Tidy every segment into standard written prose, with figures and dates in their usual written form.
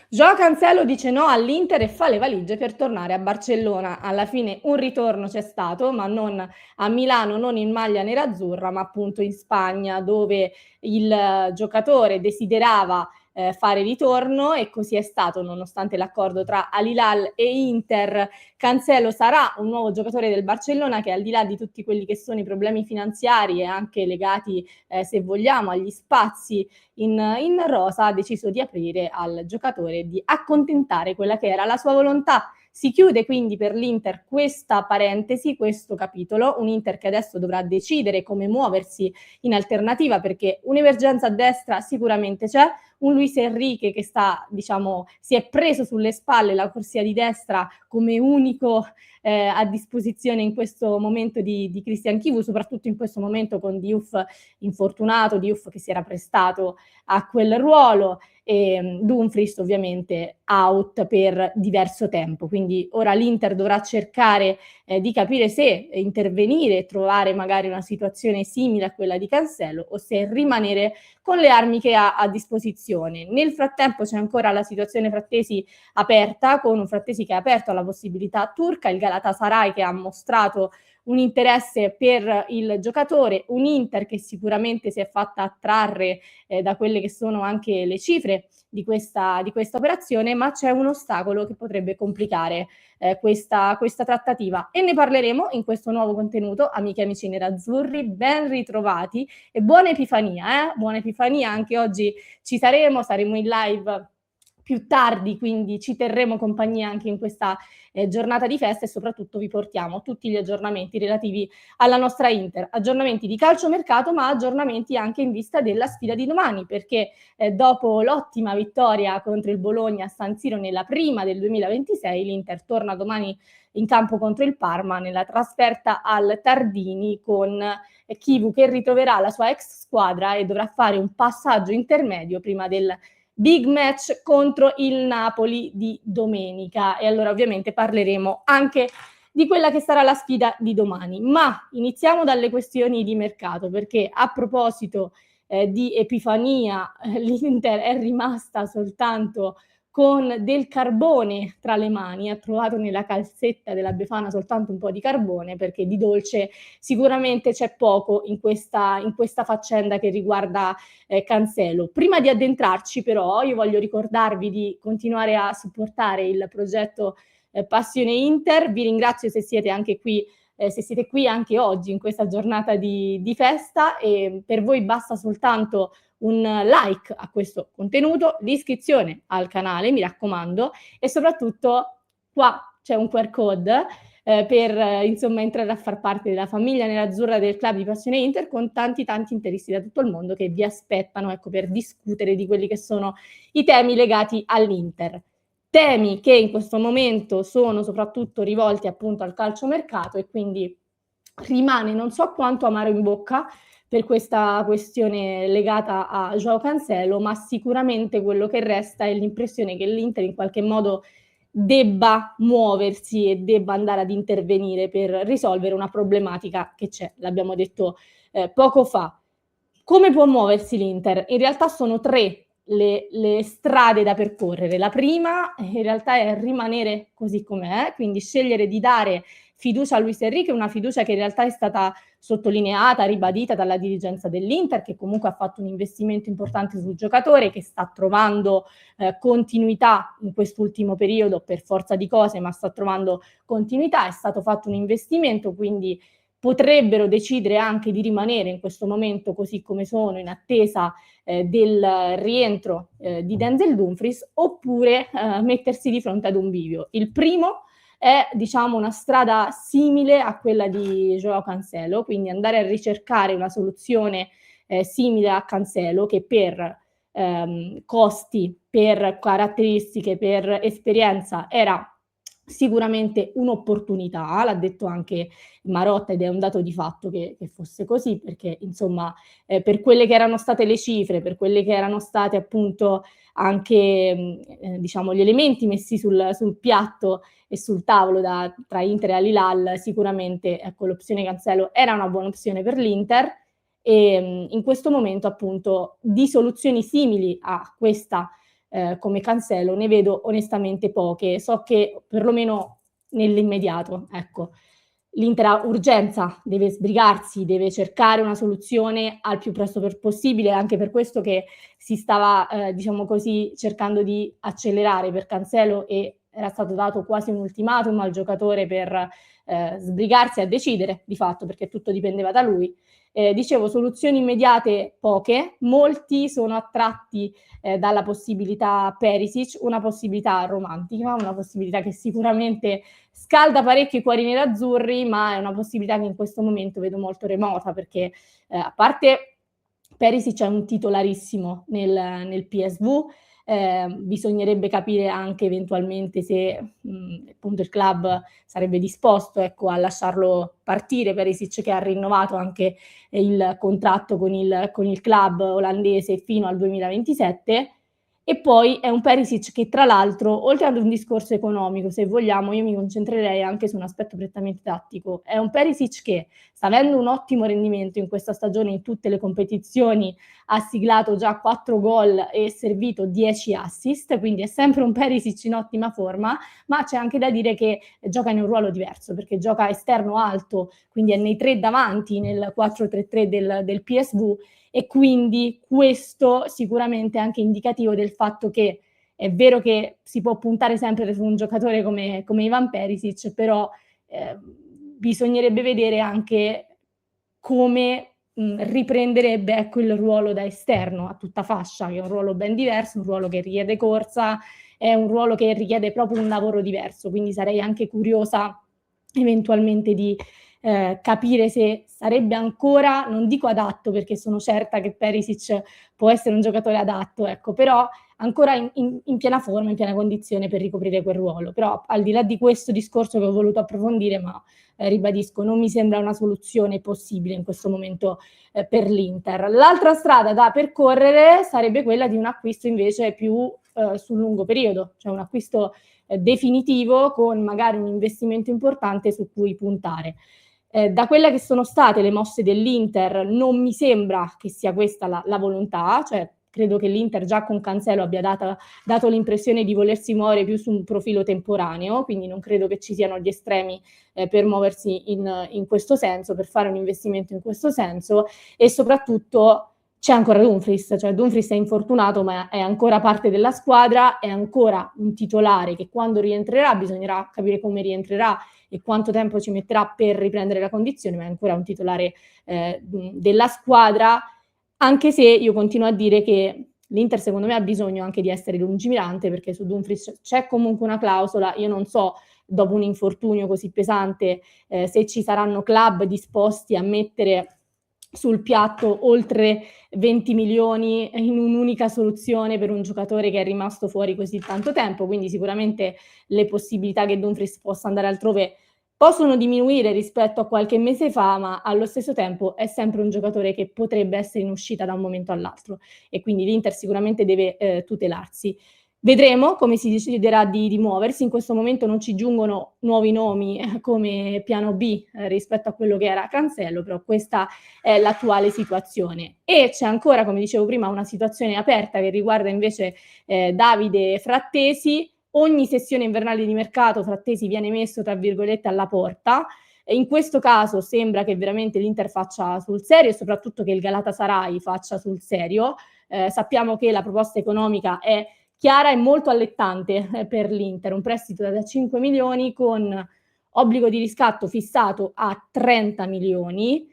Joao Cancelo dice no all'Inter e fa le valigie per tornare a Barcellona. Alla fine un ritorno c'è stato, ma non a Milano, non in maglia nerazzurra, ma appunto in Spagna, dove il giocatore desiderava fare ritorno, e così è stato, nonostante l'accordo tra Al Hilal e Inter. Cancelo sarà un nuovo giocatore del Barcellona, che al di là di tutti quelli che sono i problemi finanziari e anche legati, se vogliamo, agli spazi in rosa, ha deciso di aprire al giocatore di accontentare quella che era la sua volontà. Si chiude quindi per l'Inter questa parentesi, questo capitolo, un Inter che adesso dovrà decidere come muoversi in alternativa, perché un'emergenza a destra sicuramente c'è, un Luis Enrique che si è preso sulle spalle la corsia di destra come unico a disposizione in questo momento di Christian Chivu, soprattutto in questo momento con Diouf infortunato, Diouf che si era prestato a quel ruolo, e Dumfries ovviamente out per diverso tempo. Quindi ora l'Inter dovrà cercare di capire se intervenire e trovare magari una situazione simile a quella di Cancelo, o se rimanere con le armi che ha a disposizione. Nel frattempo c'è ancora la situazione Frattesi aperta, con un Frattesi che è aperto alla possibilità turca, il Galatasaray che ha mostrato un interesse per il giocatore, un Inter che sicuramente si è fatta attrarre da quelle che sono anche le cifre di questa operazione, ma c'è un ostacolo che potrebbe complicare questa trattativa, e ne parleremo in questo nuovo contenuto. Amiche e amici nerazzurri, ben ritrovati e buona Epifania, buona Epifania. Anche oggi saremo in live più tardi, quindi ci terremo compagnia anche in questa giornata di festa, e soprattutto vi portiamo tutti gli aggiornamenti relativi alla nostra Inter, aggiornamenti di calciomercato, ma aggiornamenti anche in vista della sfida di domani, perché dopo l'ottima vittoria contro il Bologna a San Siro nella prima del 2026, l'Inter torna domani in campo contro il Parma nella trasferta al Tardini, con Chivu che ritroverà la sua ex squadra e dovrà fare un passaggio intermedio prima del big match contro il Napoli di domenica. E allora ovviamente parleremo anche di quella che sarà la sfida di domani, ma iniziamo dalle questioni di mercato, perché a proposito di Epifania, l'Inter è rimasta soltanto con del carbone tra le mani, ha trovato nella calzetta della Befana soltanto un po' di carbone, perché di dolce sicuramente c'è poco in questa faccenda che riguarda Cancelo. Prima di addentrarci però io voglio ricordarvi di continuare a supportare il progetto Passione Inter. Vi ringrazio se siete anche qui, se siete qui anche oggi in questa giornata di festa, e per voi basta soltanto un like a questo contenuto, l'iscrizione al canale, mi raccomando, e soprattutto qua c'è un QR code per insomma entrare a far parte della famiglia nerazzurra del club di Passione Inter, con tanti interisti da tutto il mondo che vi aspettano, ecco, per discutere di quelli che sono i temi legati all'Inter. Temi che in questo momento sono soprattutto rivolti appunto al calciomercato, e quindi rimane non so quanto amaro in bocca per questa questione legata a Joao Cancelo, ma sicuramente quello che resta è l'impressione che l'Inter in qualche modo debba muoversi e debba andare ad intervenire per risolvere una problematica che c'è, l'abbiamo detto poco fa. Come può muoversi l'Inter? In realtà sono tre le strade da percorrere. La prima in realtà è rimanere così com'è, quindi scegliere di dare fiducia a Luis Enrique, una fiducia che in realtà è stata sottolineata, ribadita dalla dirigenza dell'Inter, che comunque ha fatto un investimento importante sul giocatore, che sta trovando continuità in quest'ultimo periodo per forza di cose, ma sta trovando continuità. È stato fatto un investimento, quindi potrebbero decidere anche di rimanere in questo momento così come sono, in attesa del rientro di Denzel Dumfries, oppure mettersi di fronte ad un bivio. Il primo è, diciamo, una strada simile a quella di Joao Cancelo, quindi andare a ricercare una soluzione simile a Cancelo, che per costi, per caratteristiche, per esperienza era sicuramente un'opportunità, l'ha detto anche Marotta, ed è un dato di fatto che fosse così, perché insomma per quelle che erano state le cifre, per quelle che erano state appunto anche diciamo gli elementi messi sul piatto e sul tavolo tra Inter e Al Hilal, sicuramente ecco, l'opzione Cancelo era una buona opzione per l'Inter, e in questo momento appunto di soluzioni simili a questa come Cancelo ne vedo onestamente poche. So che perlomeno nell'immediato, ecco. L'Inter ha urgenza, deve sbrigarsi, deve cercare una soluzione al più presto possibile, è anche per questo che si stava, diciamo così, cercando di accelerare per Cancelo e era stato dato quasi un ultimatum al giocatore per sbrigarsi a decidere, di fatto, perché tutto dipendeva da lui. Dicevo, soluzioni immediate poche, molti sono attratti dalla possibilità Perisic, una possibilità romantica, una possibilità che sicuramente scalda parecchio i cuori nerazzurri, ma è una possibilità che in questo momento vedo molto remota, perché a parte Perisic è un titolarissimo nel PSV, bisognerebbe capire anche eventualmente se appunto il club sarebbe disposto, ecco, a lasciarlo partire. Perisic che ha rinnovato anche il contratto con il club olandese fino al 2027. E poi è un Perisic che tra l'altro, oltre ad un discorso economico, se vogliamo, io mi concentrerei anche su un aspetto prettamente tattico. È un Perisic che sta avendo un ottimo rendimento in questa stagione in tutte le competizioni, ha siglato già 4 gol e servito 10 assist, quindi è sempre un Perisic in ottima forma, ma c'è anche da dire che gioca in un ruolo diverso, perché gioca esterno alto, quindi è nei 3 davanti nel 4-3-3 del PSV, e quindi questo sicuramente è anche indicativo del fatto che è vero che si può puntare sempre su un giocatore come Ivan Perisic, però bisognerebbe vedere anche come riprenderebbe, ecco, il ruolo da esterno a tutta fascia, che è un ruolo ben diverso, un ruolo che richiede corsa, è un ruolo che richiede proprio un lavoro diverso, quindi sarei anche curiosa eventualmente di capire se sarebbe ancora, non dico adatto, perché sono certa che Perisic può essere un giocatore adatto, ecco, però ancora in piena forma, in piena condizione per ricoprire quel ruolo. Però al di là di questo discorso che ho voluto approfondire, ma ribadisco, non mi sembra una soluzione possibile in questo momento per l'Inter. L'altra strada da percorrere sarebbe quella di un acquisto invece più sul lungo periodo, cioè un acquisto definitivo con magari un investimento importante su cui puntare. Da quelle che sono state le mosse dell'Inter non mi sembra che sia questa la volontà, cioè credo che l'Inter già con Cancelo abbia dato l'impressione di volersi muovere più su un profilo temporaneo, quindi non credo che ci siano gli estremi per muoversi in questo senso, per fare un investimento in questo senso, e soprattutto c'è ancora Dumfries, cioè Dumfries è infortunato ma è ancora parte della squadra, è ancora un titolare che quando rientrerà bisognerà capire come rientrerà e quanto tempo ci metterà per riprendere la condizione, ma è ancora un titolare della squadra, anche se io continuo a dire che l'Inter secondo me ha bisogno anche di essere lungimirante, perché su Dumfries c'è comunque una clausola, io non so dopo un infortunio così pesante se ci saranno club disposti a mettere sul piatto oltre 20 milioni in un'unica soluzione per un giocatore che è rimasto fuori così tanto tempo, quindi sicuramente le possibilità che Dumfries possa andare altrove possono diminuire rispetto a qualche mese fa, ma allo stesso tempo è sempre un giocatore che potrebbe essere in uscita da un momento all'altro e quindi l'Inter sicuramente deve tutelarsi. Vedremo come si deciderà di muoversi. In questo momento non ci giungono nuovi nomi come piano B rispetto a quello che era Cancelo, però questa è l'attuale situazione. E c'è ancora, come dicevo prima, una situazione aperta che riguarda invece Davide Frattesi. Ogni sessione invernale di mercato Frattesi viene messo, tra virgolette, alla porta. E in questo caso sembra che veramente l'Inter faccia sul serio e soprattutto che il Galatasaray faccia sul serio. Sappiamo che la proposta economica è chiara e molto allettante per l'Inter, un prestito da 5 milioni con obbligo di riscatto fissato a 30 milioni,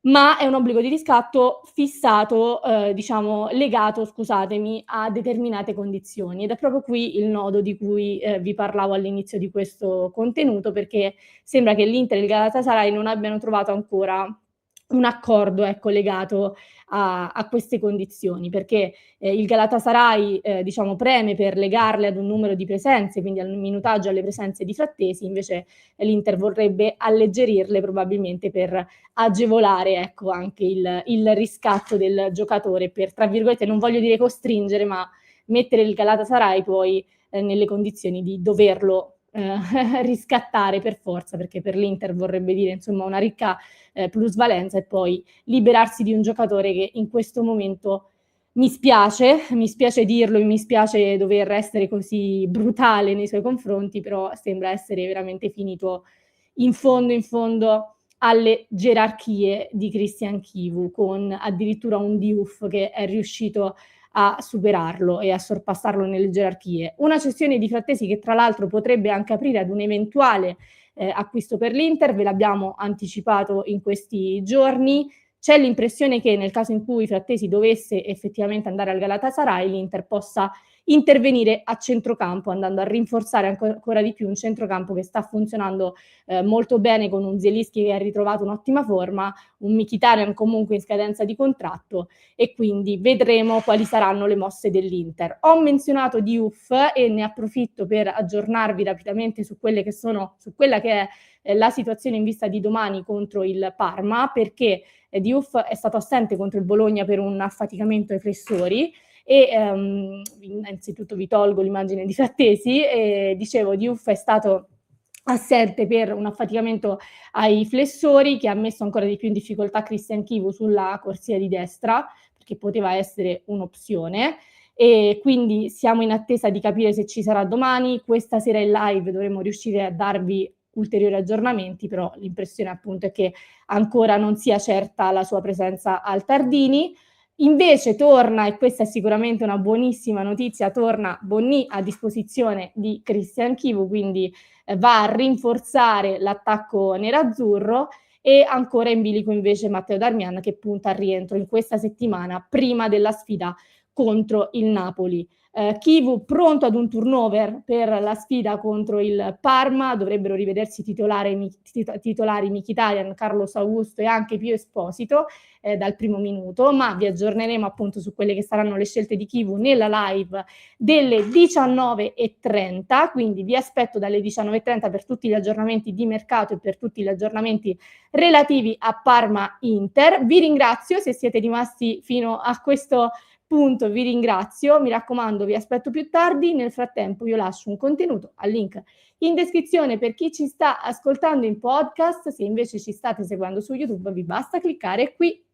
ma è un obbligo di riscatto fissato, diciamo legato, scusatemi, a determinate condizioni ed è proprio qui il nodo di cui vi parlavo all'inizio di questo contenuto, perché sembra che l'Inter e il Galatasaray non abbiano trovato ancora un accordo, ecco, legato a queste condizioni, perché il Galatasaray diciamo preme per legarle ad un numero di presenze, quindi al minutaggio, alle presenze di Frattesi, invece l'Inter vorrebbe alleggerirle probabilmente per agevolare, ecco, anche il riscatto del giocatore per, tra virgolette, non voglio dire costringere, ma mettere il Galatasaray poi nelle condizioni di doverlo riscattare per forza, perché per l'Inter vorrebbe dire insomma una ricca plusvalenza e poi liberarsi di un giocatore che in questo momento mi spiace dirlo e mi spiace dover essere così brutale nei suoi confronti, però sembra essere veramente finito in fondo alle gerarchie di Christian Chivu, con addirittura un Diouf che è riuscito a superarlo e a sorpassarlo nelle gerarchie. Una cessione di Frattesi che tra l'altro potrebbe anche aprire ad un eventuale acquisto per l'Inter, ve l'abbiamo anticipato in questi giorni. C'è l'impressione che nel caso in cui Frattesi dovesse effettivamente andare al Galatasaray, l'Inter possa intervenire a centrocampo, andando a rinforzare ancora di più un centrocampo che sta funzionando molto bene, con un Zielinski che ha ritrovato un'ottima forma, un Mkhitaryan comunque in scadenza di contratto, e quindi vedremo quali saranno le mosse dell'Inter. Ho menzionato Diouf e ne approfitto per aggiornarvi rapidamente su quella che è la situazione in vista di domani contro il Parma, perché Diouf è stato assente contro il Bologna per un affaticamento ai flessori, e innanzitutto vi tolgo l'immagine di Frattesi, e dicevo Diouf è stato assente per un affaticamento ai flessori che ha messo ancora di più in difficoltà Christian Chivu sulla corsia di destra, perché poteva essere un'opzione, e quindi siamo in attesa di capire se ci sarà domani. Questa sera in live dovremo riuscire a darvi ulteriori aggiornamenti, però l'impressione appunto è che ancora non sia certa la sua presenza al Tardini. Invece torna, e questa è sicuramente una buonissima notizia, torna Bonni a disposizione di Christian Chivu, quindi va a rinforzare l'attacco nerazzurro, e ancora in bilico invece Matteo Darmian, che punta al rientro in questa settimana prima della sfida contro il Napoli. Chivu pronto ad un turnover per la sfida contro il Parma, dovrebbero rivedersi titolari Mkhitaryan, Carlos Augusto e anche Pio Esposito dal primo minuto, ma vi aggiorneremo appunto su quelle che saranno le scelte di Chivu nella live delle 19:30, quindi vi aspetto dalle 19:30 per tutti gli aggiornamenti di mercato e per tutti gli aggiornamenti relativi a Parma Inter. Vi ringrazio se siete rimasti fino a questo punto, vi ringrazio, mi raccomando, vi aspetto più tardi. Nel frattempo io lascio un contenuto al link in descrizione per chi ci sta ascoltando in podcast. Se invece ci state seguendo su YouTube, vi basta cliccare qui.